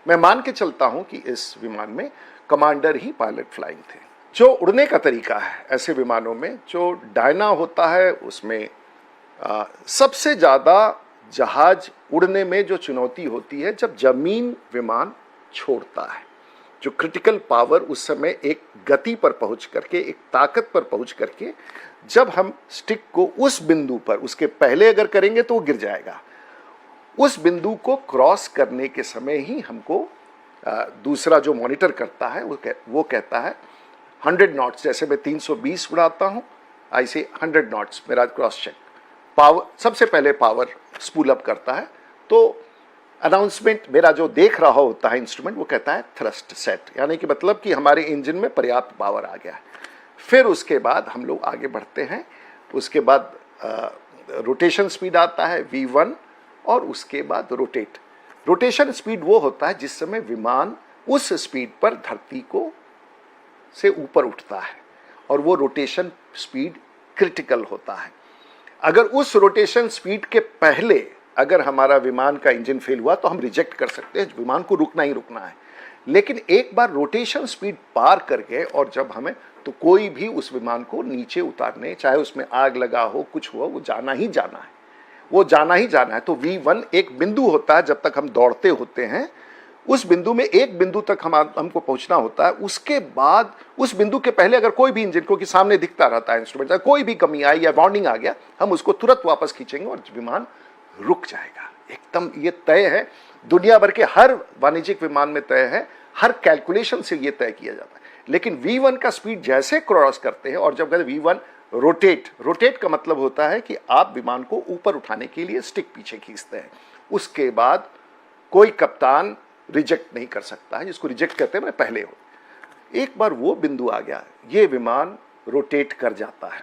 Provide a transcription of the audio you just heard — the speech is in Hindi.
मैं मान के चलता हूं कि इस विमान में कमांडर ही पायलट फ्लाइंग थे। जो उड़ने का तरीका है ऐसे विमानों में, जो डायना होता है उसमें सबसे ज़्यादा जहाज उड़ने में जो चुनौती होती है जब जमीन विमान छोड़ता है। जो क्रिटिकल पावर उस समय एक गति पर पहुंच करके, एक ताकत पर पहुंच करके, जब हम स्टिक को उस बिंदु पर, उसके पहले अगर करेंगे तो वो गिर जाएगा, उस बिंदु को क्रॉस करने के समय ही हमको दूसरा जो मॉनिटर करता है वो कहता है 100 नॉट्स। जैसे मैं 320 उड़ाता हूं, ऐसे 100 नॉट्स मेरा क्रॉस चेक पावर, सबसे पहले पावर स्पूल अप करता है, तो अनाउंसमेंट मेरा जो देख रहा होता है इंस्ट्रूमेंट वो कहता है थ्रस्ट सेट, यानी कि मतलब कि हमारे इंजन में पर्याप्त पावर आ गया है। फिर उसके बाद हम लोग आगे बढ़ते हैं। उसके बाद रोटेशन स्पीड आता है V1, और उसके बाद रोटेशन स्पीड वो होता है जिस समय विमान उस स्पीड पर धरती को से ऊपर उठता है, और वो रोटेशन स्पीड क्रिटिकल होता है। अगर उस रोटेशन स्पीड के पहले अगर हमारा विमान का इंजन फेल हुआ तो हम रिजेक्ट कर सकते हैं, विमान को रुकना ही रुकना है। लेकिन एक बार रोटेशन स्पीड पार कर गए और जब हमें, तो कोई भी उस विमान को नीचे उतारने, चाहे उसमें आग लगा हो, कुछ हुआ, वो जाना ही जाना है, वो जाना ही जाना है। तो V1 एक बिंदु होता है जब तक हम दौड़ते होते हैं, उस बिंदु में एक बिंदु तक हमको पहुंचना होता है। उसके बाद उस बिंदु के पहले अगर कोई भी इंजन को कि सामने दिखता रहता है इंस्ट्रूमेंट, कोई भी कमी आई या वार्निंग आ गया, हम उसको तुरंत वापस खींचेंगे और विमान रुक जाएगा। एकदम ये तय है, दुनिया भर के हर वाणिज्यिक विमान में तय है, हर कैलकुलेशन से ये तय किया जाता है। लेकिन V1 का स्पीड जैसे क्रॉस करते हैं, और जब V1 रोटेट का मतलब होता है कि आप विमान को ऊपर उठाने के लिए स्टिक पीछे खींचते हैं, उसके बाद कोई कप्तान रिजेक्ट नहीं कर सकता है, जिसको रिजेक्ट कहते हैं मैं पहले हो। एक बार वो बिंदु आ गया, ये विमान रोटेट कर जाता है।